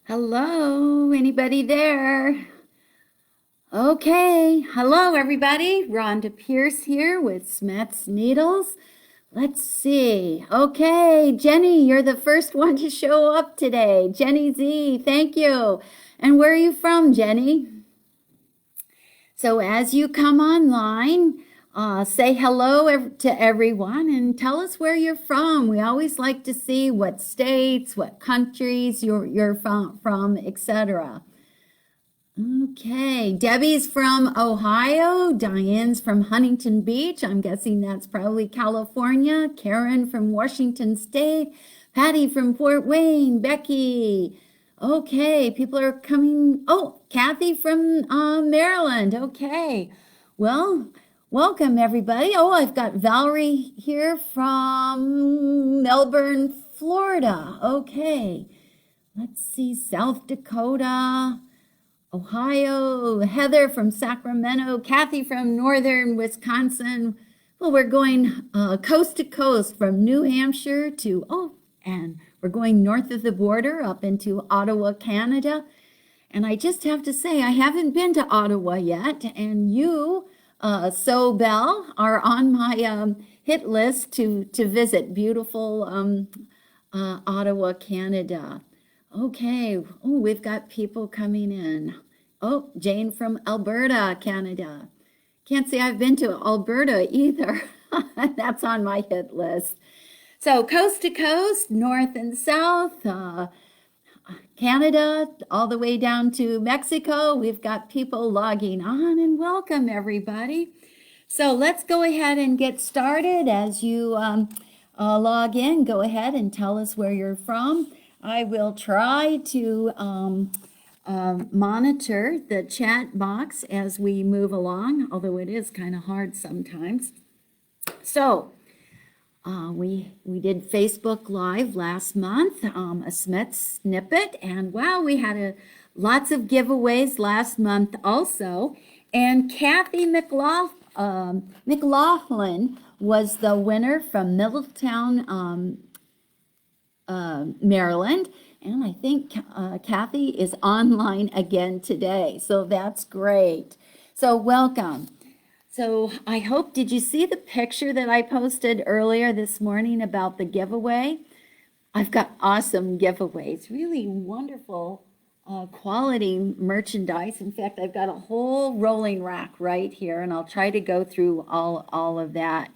Hello, anybody there? Okay, hello everybody. Rhonda Pierce here with SCHMETZ Needles. Let's see. Okay, Jenny, you're the first one to show up today. Jenny Z, thank you. And where are you from, Jenny? So as you come online, say hello to everyone and tell us where you're from. We always like to see what states, what countries you're from, etc. Okay, Debbie's from Ohio. Diane's from Huntington Beach. I'm guessing that's probably California. Karen from Washington State. Patty from Fort Wayne. Becky. Okay, people are coming. Oh, Kathy from Maryland. Okay, well, welcome everybody. Oh, I've got Valerie here from Melbourne, Florida. Okay, let's see, South Dakota. Ohio, Heather from Sacramento, Kathy from northern Wisconsin. Well, we're going coast to coast from New Hampshire and we're going north of the border up into Ottawa, Canada. And I just have to say, I haven't been to Ottawa yet. And you, Bell, are on my hit list to visit beautiful Ottawa, Canada. Okay. Oh, we've got people coming in. Oh, Jane from Alberta, Canada. Can't say I've been to Alberta either. That's on my hit list. So coast to coast, north and south, Canada, all the way down to Mexico. We've got people logging on, and welcome everybody. So let's go ahead and get started. As you log in, go ahead and tell us where you're from. I will try to monitor the chat box as we move along, although it is kind of hard sometimes. So we did Facebook Live last month, a SCHMETZ snippet, and wow, we had lots of giveaways last month also. And Kathy McLaughlin was the winner from Middletown, Maryland. And I think Kathy is online again today. So that's great. So welcome. So I hope, did you see the picture that I posted earlier this morning about the giveaway? I've got awesome giveaways, really wonderful quality merchandise. In fact, I've got a whole rolling rack right here, and I'll try to go through all of that.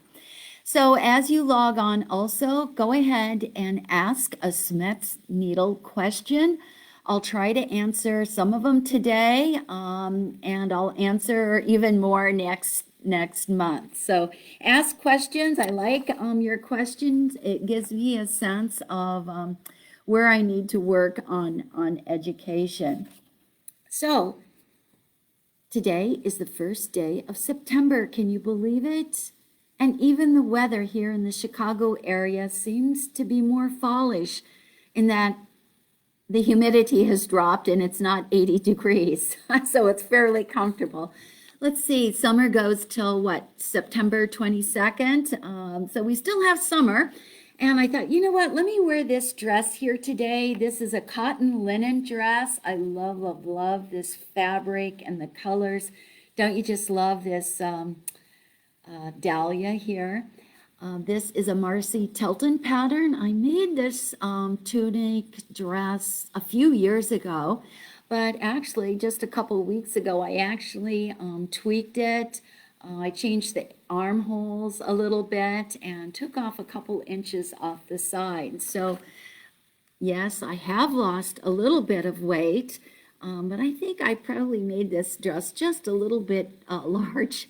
So as you log on also, go ahead and ask a SCHMETZ needle question. I'll try to answer some of them today, and I'll answer even more next month. So ask questions. I like your questions. It gives me a sense of where I need to work on education. So today is the first day of September. Can you believe it? And even the weather here in the Chicago area seems to be more fallish in that the humidity has dropped and it's not 80 degrees. So it's fairly comfortable. Let's see, summer goes till what, September 22nd. So we still have summer. And I thought, you know what, let me wear this dress here today. This is a cotton linen dress. I love this fabric and the colors. Don't you just love this dahlia here? This is a Marcy Tilton pattern. I made this tunic dress a few years ago, but actually just a couple weeks ago, I actually tweaked it. I changed the armholes a little bit and took off a couple inches off the side. So yes, I have lost a little bit of weight, but I think I probably made this dress just a little bit large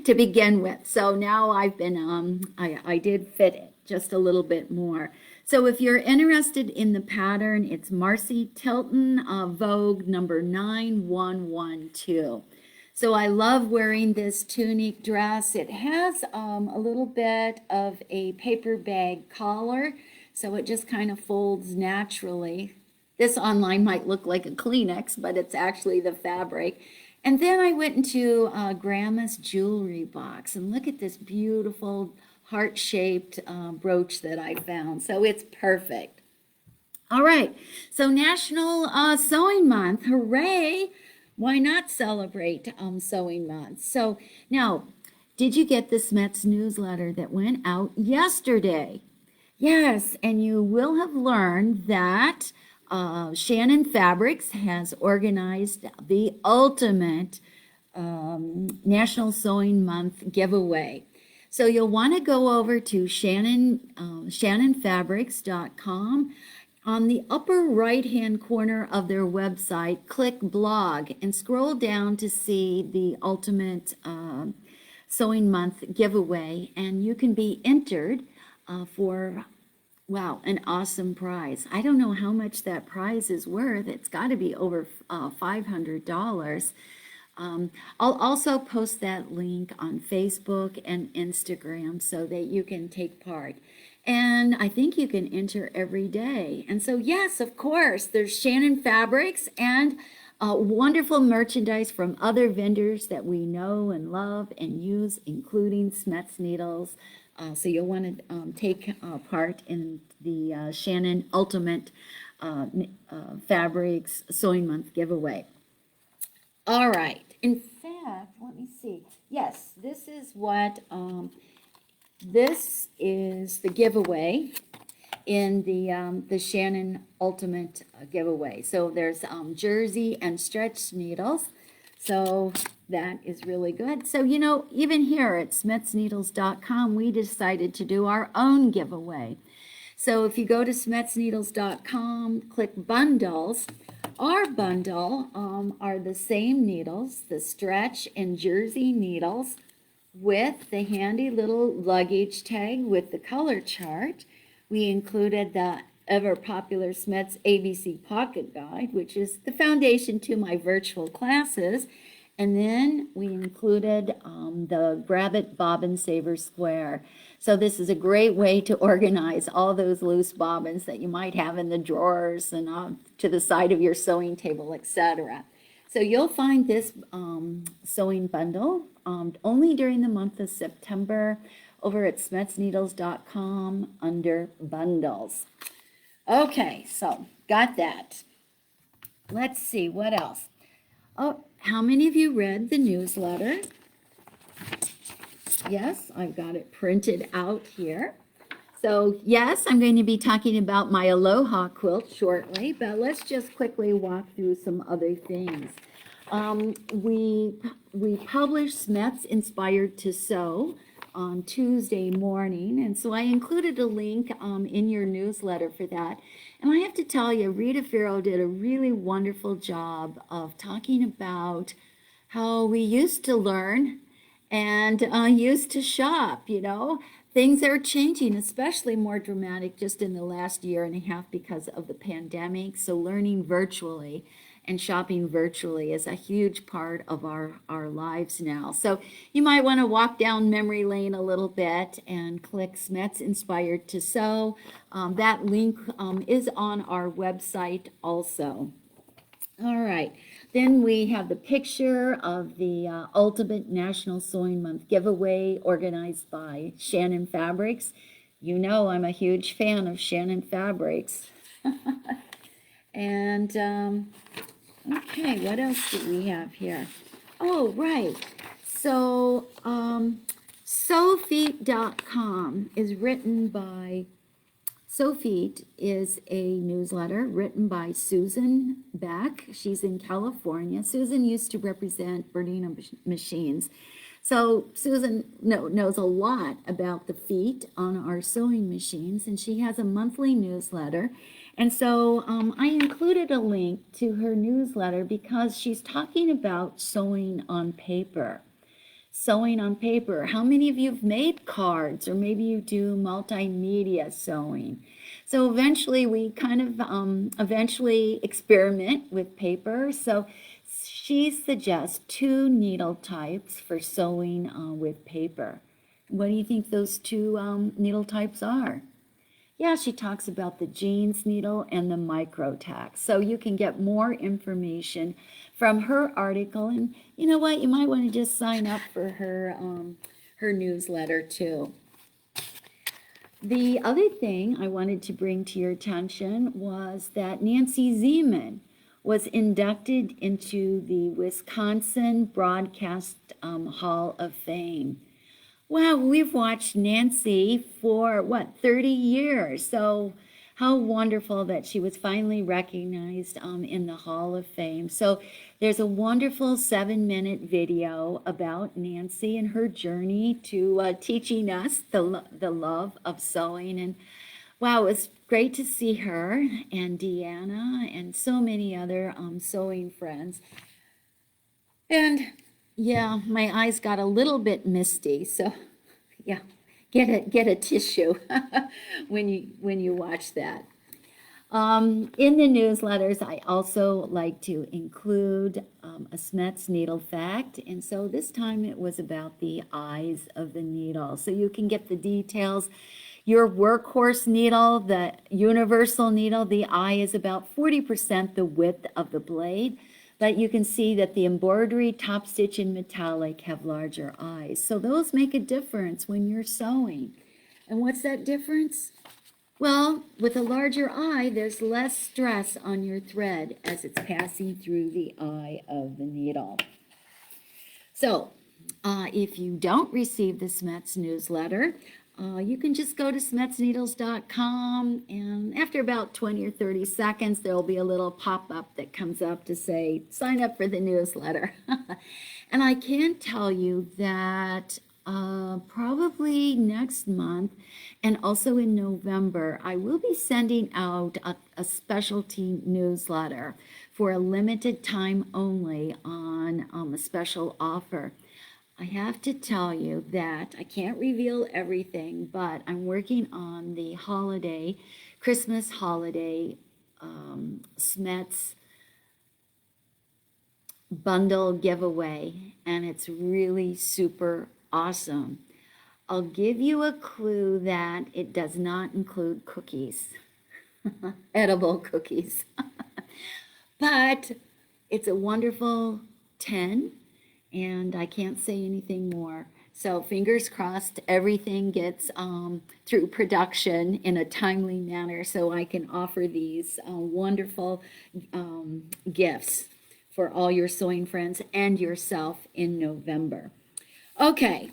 to begin with. So now I've been, I did fit it just a little bit more. So if you're interested in the pattern, it's Marcy Tilton, Vogue number 9112. So I love wearing this tunic dress. It has a little bit of a paper bag collar, so it just kind of folds naturally. This online might look like a Kleenex, but it's actually the fabric. And then I went into Grandma's jewelry box, and look at this beautiful heart-shaped brooch that I found. So it's perfect. All right, so National Sewing Month, hooray! Why not celebrate Sewing Month? So now, did you get the SCHMETZ newsletter that went out yesterday? Yes, and you will have learned that Shannon Fabrics has organized the ultimate National Sewing Month giveaway. So you'll want to go over to shannonfabrics.com. On the upper right-hand corner of their website, click blog and scroll down to see the ultimate Sewing Month giveaway, and you can be entered for, wow, an awesome prize. I don't know how much that prize is worth. It's got to be over $500. I'll also post that link on Facebook and Instagram so that you can take part. And I think you can enter every day. And so, yes, of course, there's Shannon Fabrics and wonderful merchandise from other vendors that we know and love and use, including SCHMETZ needles. So you'll want to take part in the Shannon Ultimate Fabrics Sewing Month giveaway. All right. In fact, let me see. Yes, this is what, this is the giveaway in the Shannon Ultimate giveaway. So there's jersey and stretch needles. So that is really good. So, you know, even here at SCHMETZneedles.com, we decided to do our own giveaway. So if you go to SCHMETZneedles.com, click bundles, our bundle are the same needles, the stretch and jersey needles with the handy little luggage tag with the color chart. We included the ever popular SCHMETZ ABC Pocket Guide, which is the foundation to my virtual classes. And then we included the Grab It Bobbin Saver Square. So this is a great way to organize all those loose bobbins that you might have in the drawers and to the side of your sewing table, etc. So you'll find this sewing bundle only during the month of September over at SCHMETZneedles.com under bundles. Okay, so got that. Let's see, what else? Oh, how many of you read the newsletter? Yes, I've got it printed out here. So yes, I'm going to be talking about my Aloha quilt shortly, but let's just quickly walk through some other things. We published SCHMETZ Inspired to Sew on Tuesday morning, and so I included a link in your newsletter for that. And I have to tell you, Rita Farrow did a really wonderful job of talking about how we used to learn and used to shop, you know. Things are changing, especially more dramatic just in the last year and a half because of the pandemic. So learning virtually and shopping virtually is a huge part of our lives now. So you might want to walk down memory lane a little bit and click SCHMETZ Inspired to Sew. That link is on our website also. All right, then we have the picture of the Ultimate National Sewing Month giveaway organized by Shannon Fabrics. You know I'm a huge fan of Shannon Fabrics. And, okay, what else do we have here? Oh, right. So, Sewfeet.com is written by Sewfeet is a newsletter written by Susan Beck. She's in California. Susan used to represent Bernina Machines. So Susan knows a lot about the feet on our sewing machines, and she has a monthly newsletter. And so I included a link to her newsletter because she's talking about sewing on paper. Sewing on paper. How many of you have made cards, or maybe you do multimedia sewing? So eventually we kind of eventually experiment with paper. So she suggests 2 needle types for sewing with paper. What do you think those 2 needle types are? Yeah, she talks about the jeans needle and the micro tack. So you can get more information from her article. And you know what? You might want to just sign up for her, her newsletter too. The other thing I wanted to bring to your attention was that Nancy Zieman was inducted into the Wisconsin Broadcast Hall of Fame. Wow, we've watched Nancy for what, 30 years. So how wonderful that she was finally recognized in the Hall of Fame. So there's a wonderful 7-minute video about Nancy and her journey to teaching us the love of sewing. And wow, it was great to see her and Deanna and so many other sewing friends. And yeah, my eyes got a little bit misty, so yeah, get a tissue when you watch that. In the newsletters, I also like to include a SCHMETZ needle fact, and so this time it was about the eyes of the needle, so you can get the details. Your workhorse needle, the universal needle, the eye is about 40% the width of the blade. But you can see that the embroidery, top stitch, and metallic have larger eyes. So those make a difference when you're sewing. And what's that difference? Well, with a larger eye, there's less stress on your thread as it's passing through the eye of the needle. So if you don't receive the SCHMETZ newsletter, you can just go to schmetzneedles.com, and after about 20 or 30 seconds, there will be a little pop-up that comes up to say, sign up for the newsletter. And I can tell you that probably next month and also in November, I will be sending out a specialty newsletter for a limited time only on a special offer. I have to tell you that I can't reveal everything, but I'm working on the holiday, Christmas holiday SCHMETZ bundle giveaway, and it's really super awesome. I'll give you a clue that it does not include cookies, edible cookies, but it's a wonderful 10. And I can't say anything more. So fingers crossed everything gets through production in a timely manner so I can offer these wonderful gifts for all your sewing friends and yourself in November. Okay,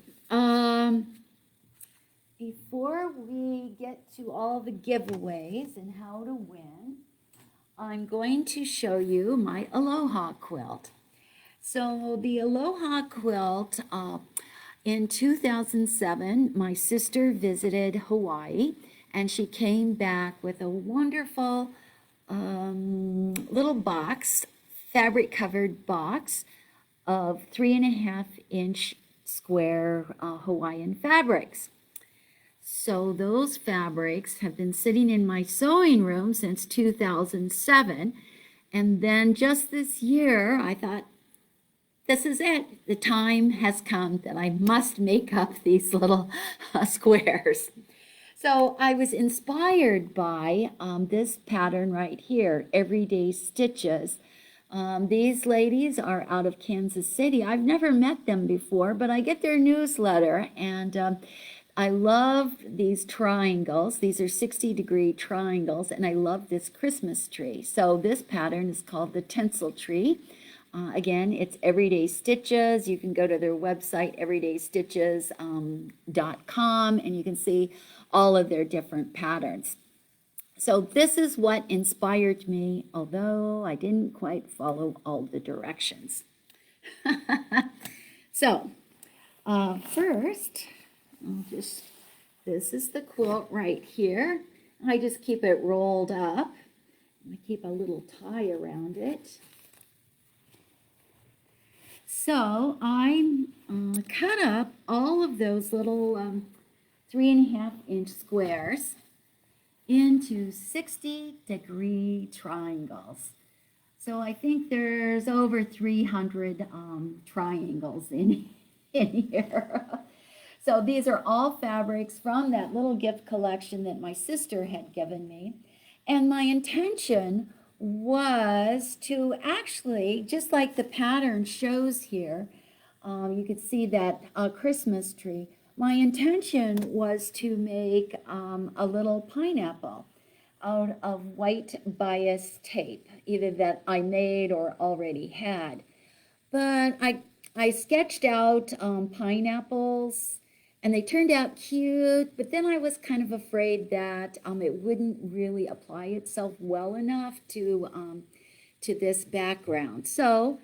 before we get to all the giveaways and how to win, I'm going to show you my Aloha quilt. So the Aloha quilt, in 2007, my sister visited Hawaii, and she came back with a wonderful little box, fabric-covered box of 3.5-inch square Hawaiian fabrics. So those fabrics have been sitting in my sewing room since 2007, and then just this year, I thought, this is it. The time has come that I must make up these little squares. So I was inspired by this pattern right here, Everyday Stitches. These ladies are out of Kansas City. I've never met them before, but I get their newsletter, and I love these triangles. These are 60-degree triangles, and I love this Christmas tree. So this pattern is called the Tinsel Tree. Again, it's Everyday Stitches. You can go to their website, everydaystitches.com, and you can see all of their different patterns. So this is what inspired me, although I didn't quite follow all the directions. So first, this is the quilt right here. I just keep it rolled up. I keep a little tie around it. So I cut up all of those little 3.5-inch squares into 60-degree triangles. So I think there's over 300 triangles in here. So these are all fabrics from that little gift collection that my sister had given me. And my intention was to actually, just like the pattern shows here, you could see that Christmas tree, my intention was to make a little pineapple out of white bias tape, either that I made or already had. But I sketched out pineapples, and they turned out cute, but then I was kind of afraid that it wouldn't really apply itself well enough to this background. So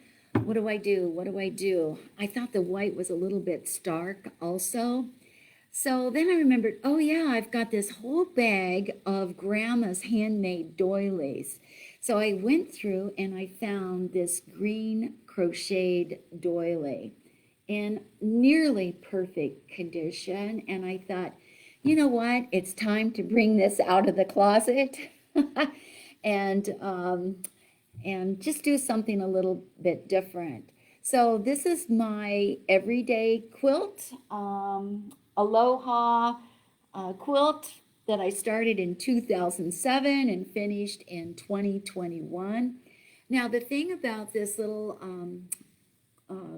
what do I do? What do I do? I thought the white was a little bit stark also. So then I remembered, oh yeah, I've got this whole bag of Grandma's handmade doilies. So I went through and I found this green crocheted doily in nearly perfect condition. And I thought, you know what? It's time to bring this out of the closet and just do something a little bit different. So this is my everyday quilt, Aloha Quilt, that I started in 2007 and finished in 2021. Now the thing about this little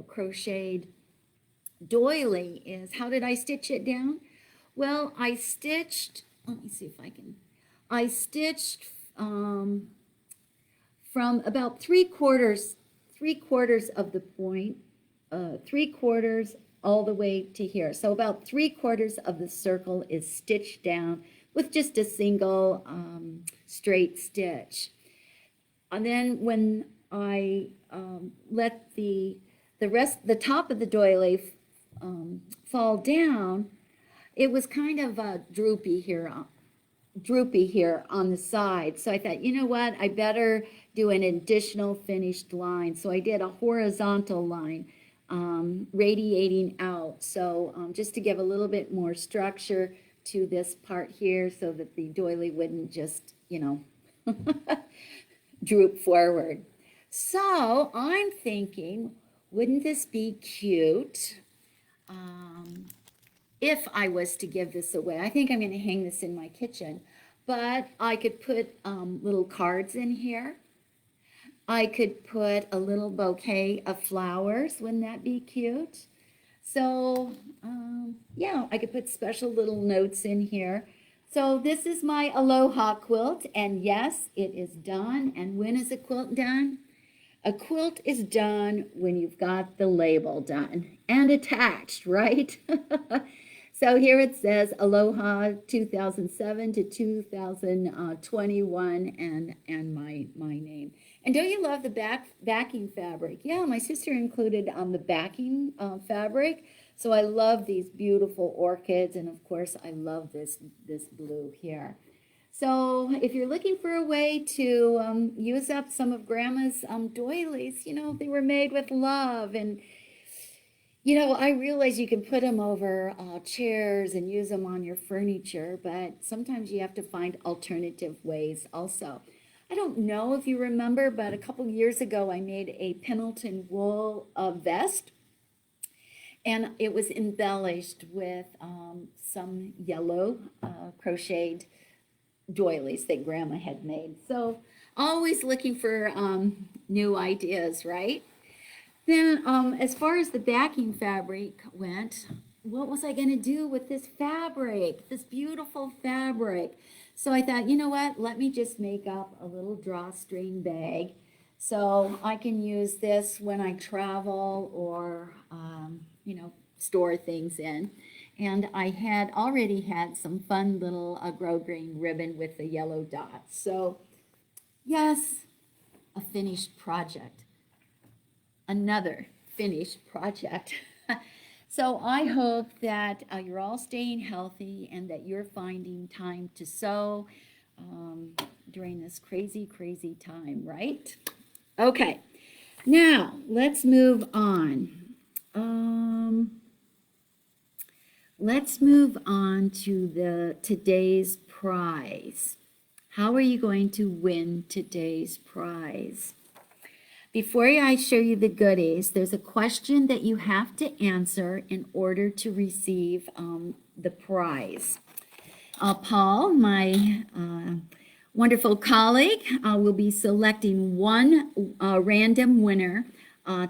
crocheted doily is, how did I stitch it down? Well, I stitched, let me see if I can, I stitched from about three quarters of the point, 3/4 all the way to here. So about 3/4 of the circle is stitched down with just a single straight stitch. And then when I let the top of the doily fall down, it was kind of droopy here on the side. So I thought, you know what, I better do an additional finished line. So I did a horizontal line radiating out. So just to give a little bit more structure to this part here so that the doily wouldn't just, you know, droop forward. So I'm thinking, wouldn't this be cute if I was to give this away? I think I'm going to hang this in my kitchen, but I could put little cards in here. I could put a little bouquet of flowers. Wouldn't that be cute? So yeah, I could put special little notes in here. So this is my Aloha quilt, and yes, it is done. And when is a quilt done? A quilt is done when you've got the label done and attached, right? So here it says Aloha 2007 to 2021 and my name. And don't you love the backing fabric? Yeah, my sister included the backing fabric. So I love these beautiful orchids, and of course I love this blue here. So if you're looking for a way to use up some of Grandma's doilies, you know, they were made with love. And, you know, I realize you can put them over chairs and use them on your furniture, but sometimes you have to find alternative ways also. I don't know if you remember, but a couple years ago I made a Pendleton wool vest, and it was embellished with some yellow crocheted doilies that Grandma had made. So always looking for new ideas, right? Then as far as the backing fabric went, what was I going to do with this fabric, this beautiful fabric? So I thought, you know what, let me just make up a little drawstring bag so I can use this when I travel or, you know, store things in. And I had already had some fun little grosgrain ribbon with the yellow dots. So yes, a finished project. Another finished project. So I hope that you're all staying healthy and that you're finding time to sew during this crazy, crazy time, right? Okay, now let's move on. Let's move on to today's prize. How are you going to win today's prize? Before I show you the goodies, there's a question that you have to answer in order to receive the prize. Paul, my wonderful colleague, will be selecting one random winner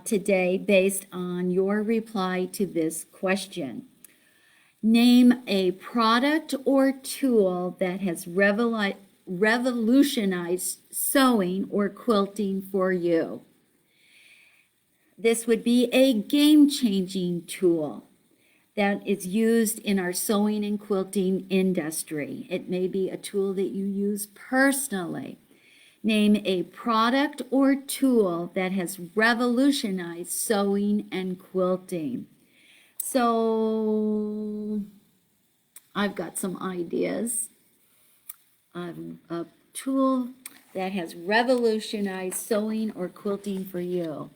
today based on your reply to this question. Name a product or tool that has revolutionized sewing or quilting for you. This would be a game-changing tool that is used in our sewing and quilting industry. It may be a tool that you use personally. Name a product or tool that has revolutionized sewing and quilting. So I've got some ideas. A tool that has revolutionized sewing or quilting for you.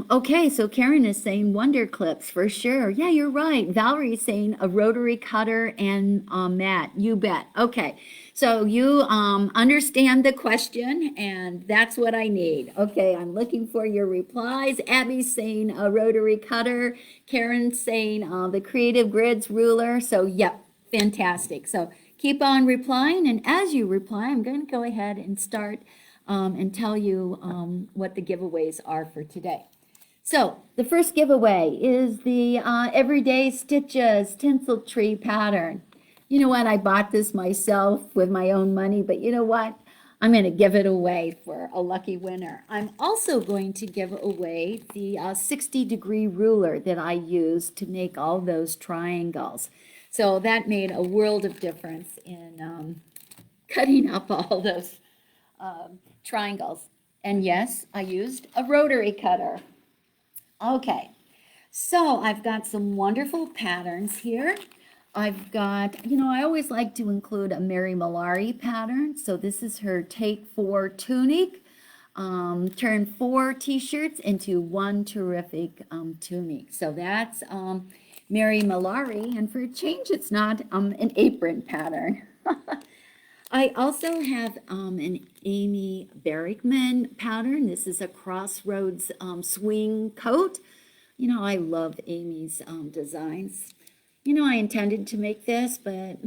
Okay, so Karen is saying Wonder Clips for sure. Yeah, you're right. Valerie's saying a rotary cutter and mat. You bet. Okay, so you understand the question, and that's what I need. Okay, I'm looking for your replies. Abby's saying a rotary cutter. Karen's saying the Creative Grids ruler. So, yep, fantastic. So keep on replying, and as you reply, I'm going to go ahead and start and tell you what the giveaways are for today. So the first giveaway is the Everyday Stitches Tinsel Tree pattern. You know what? I bought this myself with my own money, but you know what? I'm going to give it away for a lucky winner. I'm also going to give away the 60-degree ruler that I used to make all those triangles. So that made a world of difference in cutting up all those triangles. And yes, I used a rotary cutter. Okay, so I've got some wonderful patterns here. I've got, you know, I always like to include a Mary Malari pattern. So this is her Take 4 tunic. Turn 4 t-shirts into one terrific tunic. So that's Mary Malari, and for a change, it's not an apron pattern. I also have an Amy Berrickman pattern. This is a Crossroads swing coat. You know, I love Amy's designs. You know, I intended to make this, but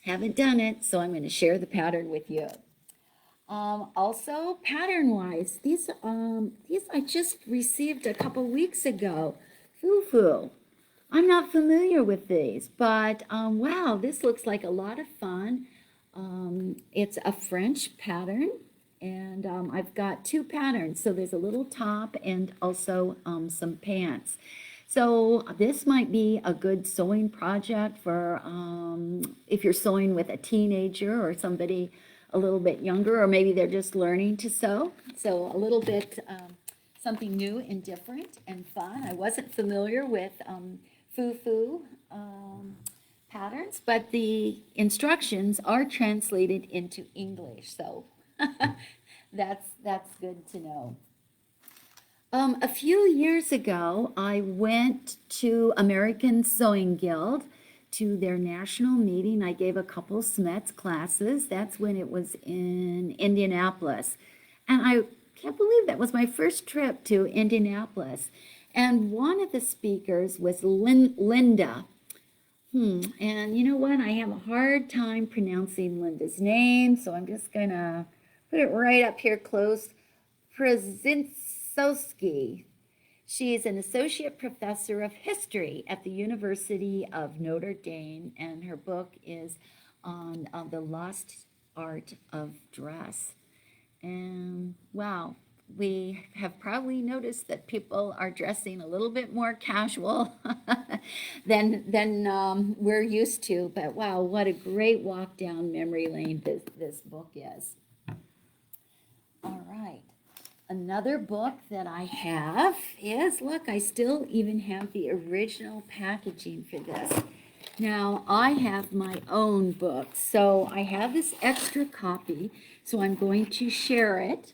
haven't done it, so I'm going to share the pattern with you. Also, pattern-wise, these I just received a couple weeks ago. Foo-foo. I'm not familiar with these, but wow, this looks like a lot of fun. It's a French pattern, and I've got two patterns. So there's a little top and also some pants. So this might be a good sewing project for if you're sewing with a teenager or somebody a little bit younger, or maybe they're just learning to sew. So a little bit something new and different and fun. I wasn't familiar with foo-foo patterns, but the instructions are translated into English, so that's good to know. A few years ago, I went to American Sewing Guild to their national meeting. I gave a couple SCHMETZ classes. That's when it was in Indianapolis, and I can't believe that was my first trip to Indianapolis. And one of the speakers was Linda. And you know what? I have a hard time pronouncing Linda's name, so I'm just going to put it right up here close. Przinskowski. She is an associate professor of history at the University of Notre Dame, and her book is on the lost art of dress. And wow, we have probably noticed that people are dressing a little bit more casual than we're used to. But wow, what a great walk down memory lane this book is. All right. Another book that I have is, look, I still even have the original packaging for this. Now, I have my own book, so I have this extra copy, so I'm going to share it.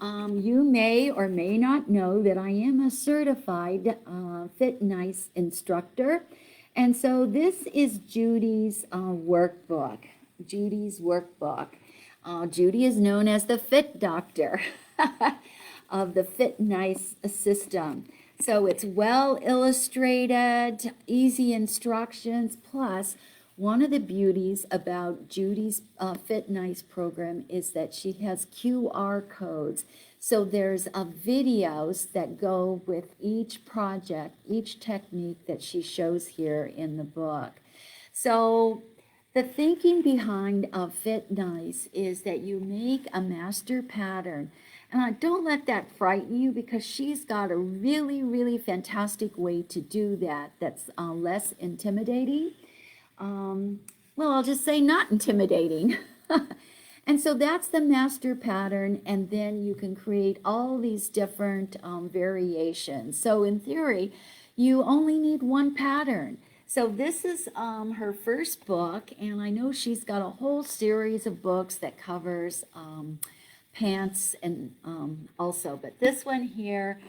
You may or may not know that I am a certified FitNice instructor, and so this is Judy's workbook. Judy's workbook. Judy is known as the Fit Doctor of the FitNice system. So it's well illustrated, easy instructions, plus one of the beauties about Judy's FitNice program is that she has QR codes. So there's videos that go with each project, each technique that she shows here in the book. So the thinking behind FitNice is that you make a master pattern. And don't let that frighten you, because she's got a really, really fantastic way to do that that's less intimidating. Well, I'll just say not intimidating. And so that's the master pattern, and then you can create all these different variations. So in theory, you only need one pattern. So this is her first book, and I know she's got a whole series of books that covers pants and also, but this one here,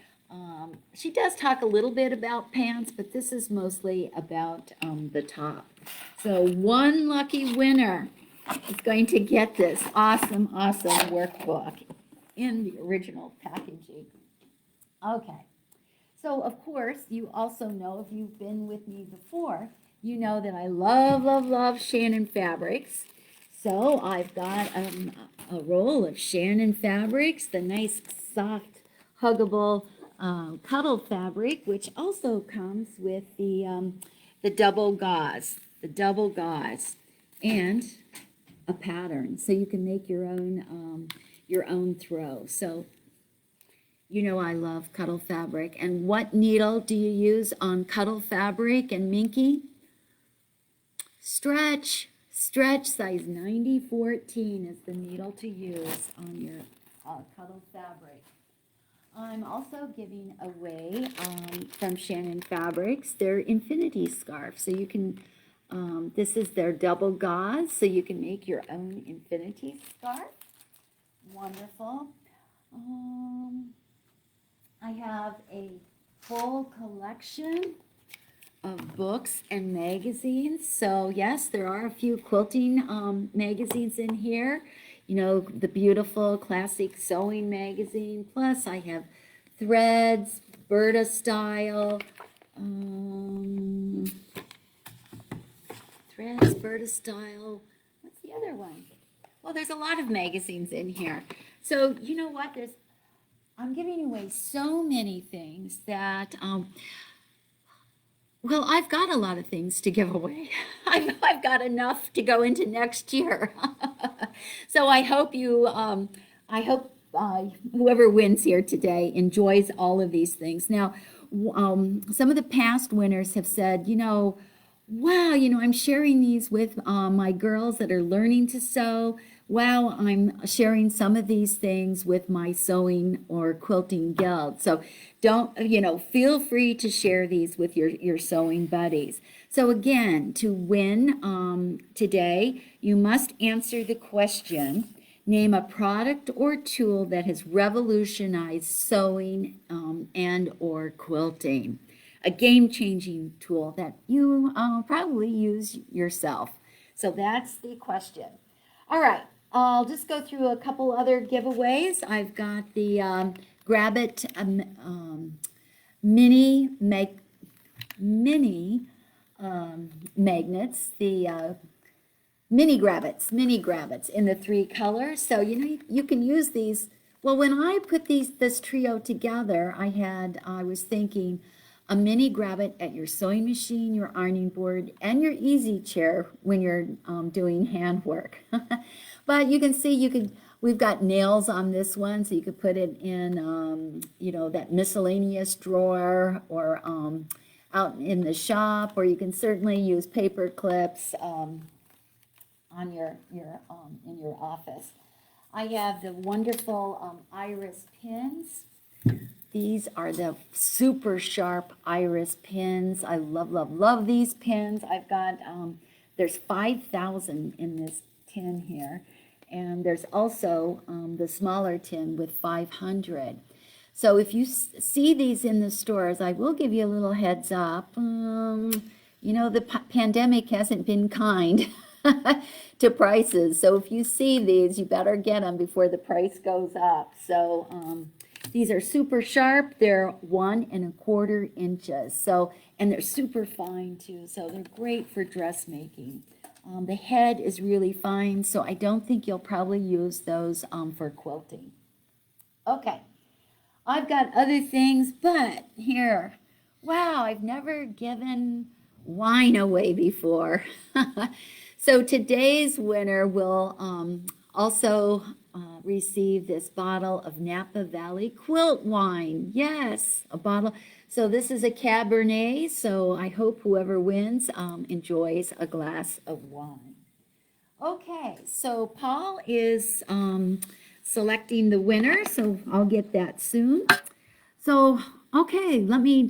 she does talk a little bit about pants, but this is mostly about the top. So one lucky winner is going to get this awesome, awesome workbook in the original packaging. Okay. So, of course, you also know, if you've been with me before, you know that I love, love, love Shannon Fabrics. So I've got a roll of Shannon Fabrics, the nice, soft, huggable Cuddle fabric, which also comes with the double gauze, and a pattern, so you can make your own throw. So you know I love Cuddle fabric. And what needle do you use on Cuddle fabric and Minky? Stretch size 90-14 is the needle to use on your Cuddle fabric. I'm also giving away from Shannon Fabrics their infinity scarf. So you can, this is their double gauze, so you can make your own infinity scarf. Wonderful. I have a full collection of books and magazines. So yes, there are a few quilting magazines in here. You know, the beautiful classic sewing magazine. Plus I have Threads, Berta Style, what's the other one? Well, there's a lot of magazines in here. So you know what, I'm giving away so many things that, well, I've got a lot of things to give away. I've got enough to go into next year. So I hope whoever wins here today enjoys all of these things. Now, some of the past winners have said, wow, I'm sharing these with my girls that are learning to sew. Wow, I'm sharing some of these things with my sewing or quilting guild. So don't, feel free to share these with your sewing buddies. So again, to win today, you must answer the question, name a product or tool that has revolutionized sewing and or quilting. A game-changing tool that you probably use yourself. So that's the question. All right, I'll just go through a couple other giveaways. I've got the Grab It mini magnets, the mini Grabbits in the 3 colors. So you can use these. Well, when I put this trio together, I was thinking a mini Grabbit at your sewing machine, your ironing board, and your easy chair when you're doing handwork. But you can see we've got nails on this one, so you could put it in that miscellaneous drawer or out in the shop, or you can certainly use paper clips on in your office. I have the wonderful iris pins. These are the super sharp iris pins. I love, love, love these pins. I've got, there's 5,000 in this tin here. And there's also the smaller tin with 500. So if you see these in the stores, I will give you a little heads up. The pandemic hasn't been kind to prices. So if you see these, you better get them before the price goes up. So these are super sharp. They're 1 1/4 inches. So, and they're super fine too. So they're great for dressmaking. The head is really fine, so I don't think you'll probably use those for quilting. Okay, I've got other things, but here, wow, I've never given wine away before. So today's winner will also receive this bottle of Napa Valley quilt wine. Yes, a bottle. So this is a Cabernet, so I hope whoever wins enjoys a glass of wine. Okay, so Paul is selecting the winner, so I'll get that soon. So, okay, let me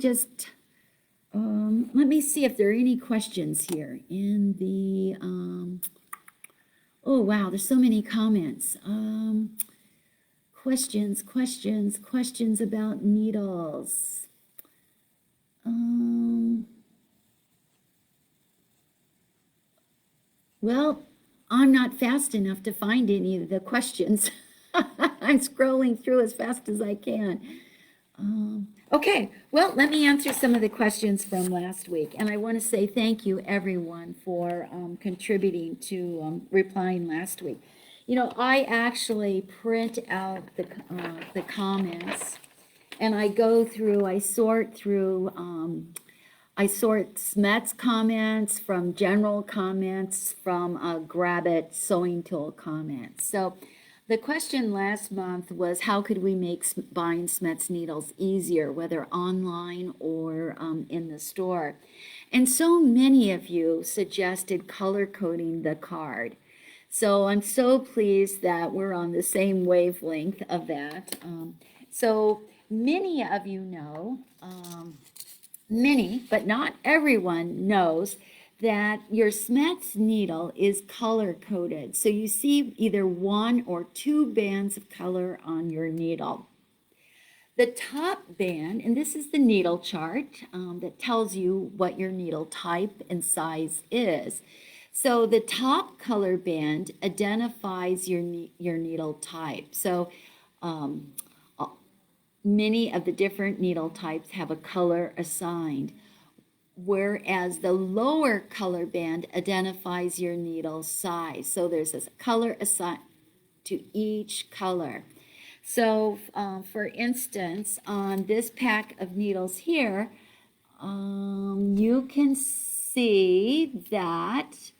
see if there are any questions here in the, oh wow, there's so many comments. Questions about needles. Well, I'm not fast enough to find any of the questions. I'm scrolling through as fast as I can. Okay, well, let me answer some of the questions from last week. And I want to say thank you, everyone, for contributing to replying last week. You know, I actually print out the comments, and I go through, I sort through, I sort SCHMETZ comments from general comments from grab it sewing tool comments. So the question last month was, how could we make buying SCHMETZ needles easier, whether online or in the store? And so many of you suggested color coding the card. So I'm so pleased that we're on the same wavelength of that. So many of you know, many, but not everyone knows that your SCHMETZ needle is color coded. So you see either 1 or 2 bands of color on your needle. The top band, and this is the needle chart that tells you what your needle type and size is. So the top color band identifies your needle type. So many of the different needle types have a color assigned, whereas the lower color band identifies your needle size. So there's a color assigned to each color. So for instance, on this pack of needles here, you can see that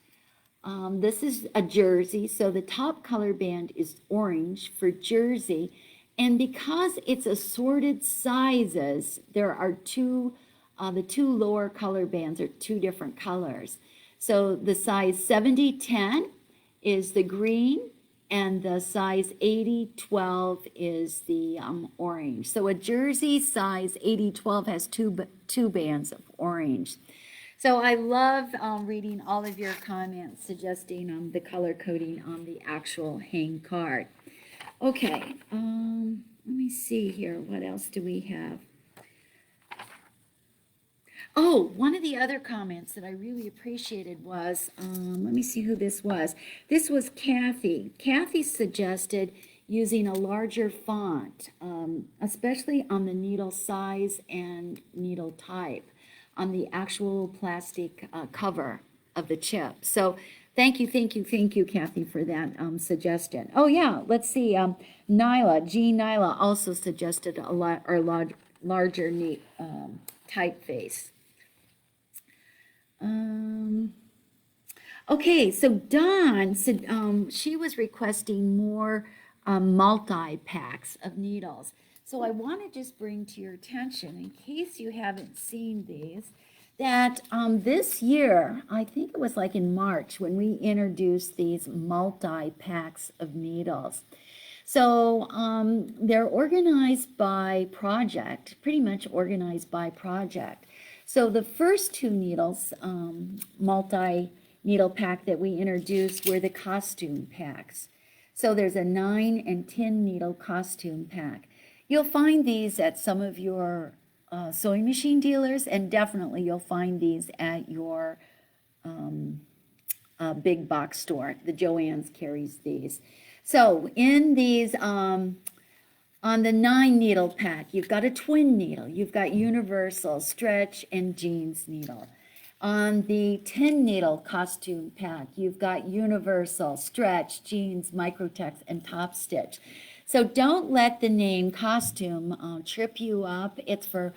this is a jersey. So the top color band is orange for jersey. And because it's assorted sizes, there are the two lower color bands are 2 different colors. So the size 70-10 is the green, and the size 80-12 is the orange. So a jersey size 80-12 has two bands of orange. So I love reading all of your comments suggesting the color coding on the actual hang card. Okay, let me see here. What else do we have? Oh, one of the other comments that I really appreciated was, let me see who this was. This was Kathy. Kathy suggested using a larger font, especially on the needle size and needle type, on the actual plastic cover of the chip. So thank you, Kathy, for that suggestion. Oh yeah, let's see. Nyla also suggested a larger typeface. Okay, so Dawn said she was requesting more multi-packs of needles. So I want to just bring to your attention, in case you haven't seen these, that this year, I think it was like in March, when we introduced these multi-packs of needles. So they're organized by project, pretty much organized by project. So the first 2 needles, multi-needle pack that we introduced were the costume packs. So there's a 9 and 10 needle costume pack. You'll find these at some of your sewing machine dealers, and definitely you'll find these at your big box store. The Joann's carries these. So in these, on the 9 needle pack, you've got a twin needle, you've got universal, stretch, and jeans needle. On the 10 needle costume pack, you've got universal, stretch, jeans, microtex, and top stitch. So don't let the name costume trip you up. It's for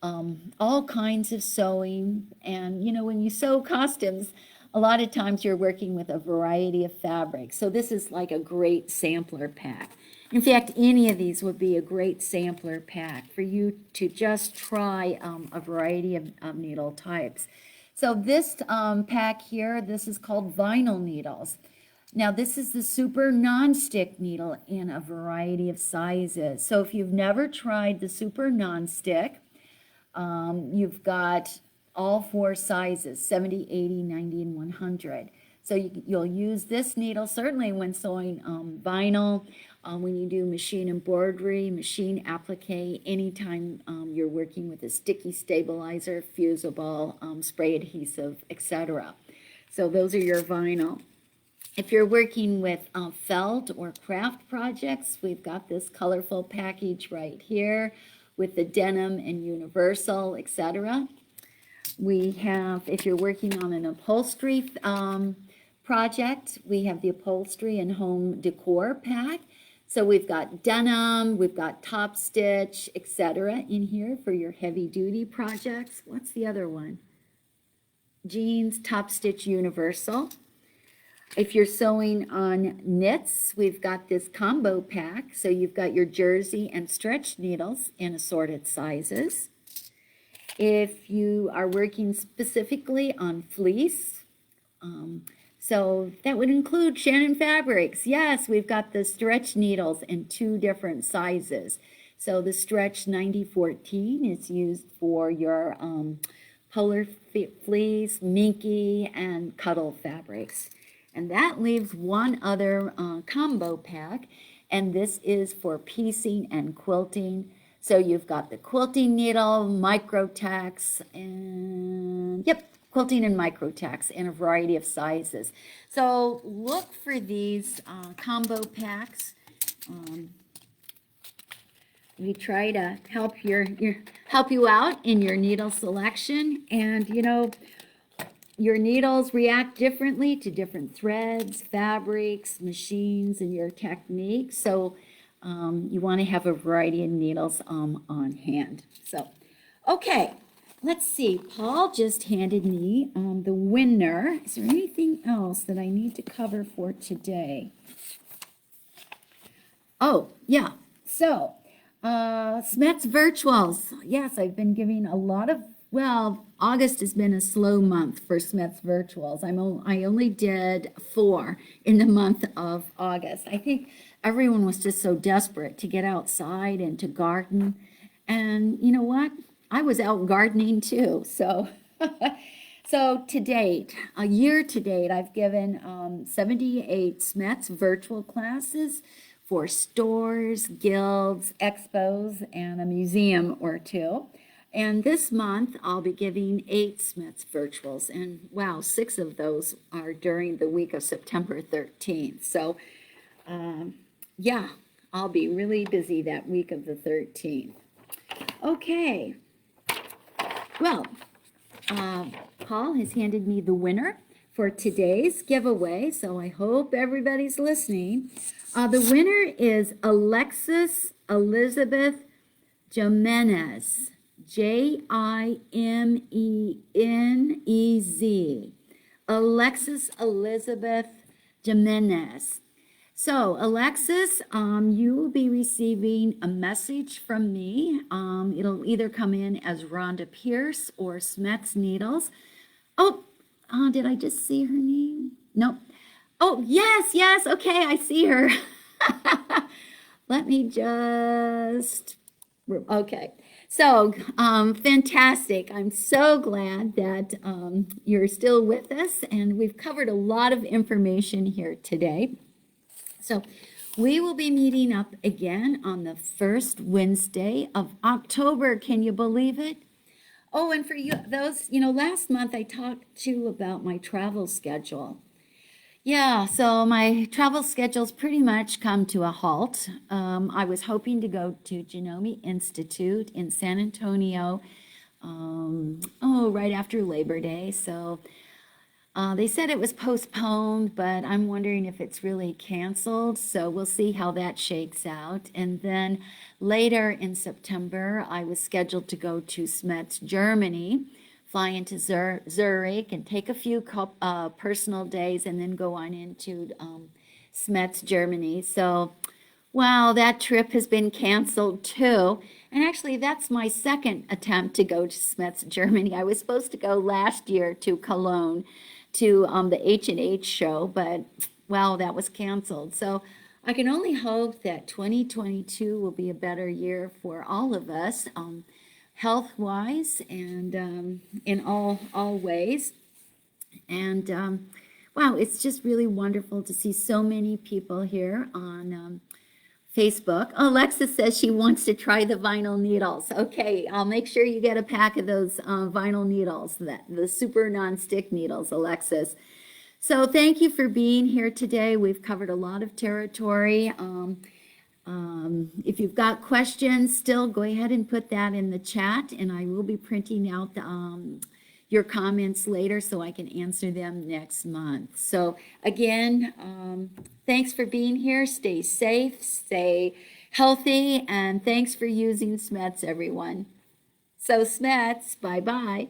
all kinds of sewing. And you know, when you sew costumes, a lot of times you're working with a variety of fabrics. So this is like a great sampler pack. In fact, any of these would be a great sampler pack for you to just try a variety of needle types. So this pack here, this is called vinyl needles. Now this is the super non-stick needle in a variety of sizes. So if you've never tried the super non-stick, you've got all 4 sizes, 70, 80, 90, and 100. So you'll use this needle certainly when sewing vinyl, when you do machine embroidery, machine applique, anytime you're working with a sticky stabilizer, fusible, spray adhesive, etc. So those are your vinyl. If you're working with felt or craft projects, we've got this colorful package right here with the denim and universal, etc. We have, if you're working on an upholstery project, we have the upholstery and home decor pack. So we've got denim, we've got top stitch, etc. in here for your heavy duty projects. What's the other one? Jeans, top stitch, universal. If you're sewing on knits, we've got this combo pack. So you've got your jersey and stretch needles in assorted sizes. If you are working specifically on fleece, so that would include Shannon Fabrics. Yes, we've got the stretch needles in 2 different sizes. So the stretch 9014 is used for your polar fleece, minky, and cuddle fabrics. And that leaves one other combo pack, and this is for piecing and quilting. So you've got the quilting needle, microtex, and quilting and microtex in a variety of sizes. So look for these combo packs. We try to help help you out in your needle selection, and you know, your needles react differently to different threads, fabrics, machines, and your technique. So you want to have a variety of needles on hand. So, okay, let's see. Paul just handed me the winner. Is there anything else that I need to cover for today? Oh, yeah. So, SCHMETZ Virtuals. Yes, I've been giving a lot of, well, August has been a slow month for SCHMETZ Virtuals. I only did 4 in the month of August. I think everyone was just so desperate to get outside and to garden. And you know what? I was out gardening too. So, so to date, a year to date, I've given 78 SCHMETZ virtual classes for stores, guilds, expos, and a museum or 2. And this month, I'll be giving 8 SCHMETZ virtuals. And wow, 6 of those are during the week of September 13th. So, yeah, I'll be really busy that week of the 13th. Okay. Well, Paul has handed me the winner for today's giveaway, so I hope everybody's listening. The winner is Alexis Elizabeth Jimenez, Jimenez. Alexis Elizabeth Jimenez. So, Alexis, you will be receiving a message from me. It'll either come in as Rhonda Pierce or SCHMETZ Needles. Oh, did I just see her name? Nope. Oh, yes. Okay, I see her. Let me just... Okay. So, fantastic. I'm so glad that you're still with us, and we've covered a lot of information here today. So we will be meeting up again on the first Wednesday of October. Can you believe it? Oh, and for you, those, last month I talked to you about my travel schedule. Yeah, so my travel schedule's pretty much come to a halt. I was hoping to go to Genome Institute in San Antonio right after Labor Day. So they said it was postponed, but I'm wondering if it's really canceled. So we'll see how that shakes out. And then later in September, I was scheduled to go to SCHMETZ, Germany, fly into Zurich and take a few personal days and then go on into SCHMETZ, Germany. So, wow, that trip has been canceled too. And actually, that's my second attempt to go to SCHMETZ, Germany. I was supposed to go last year to Cologne to the H&H show, but wow, that was canceled. So I can only hope that 2022 will be a better year for all of us, health-wise and in all ways. And wow, it's just really wonderful to see so many people here on Facebook. Alexa says she wants to try the vinyl needles. Okay, I'll make sure you get a pack of those vinyl needles, the super non-stick needles, Alexis. So thank you for being here today. We've covered a lot of territory. If you've got questions, still go ahead and put that in the chat, and I will be printing out your comments later so I can answer them next month. So again, thanks for being here. Stay safe, stay healthy, and thanks for using SCHMETZ, everyone. So SCHMETZ, bye-bye.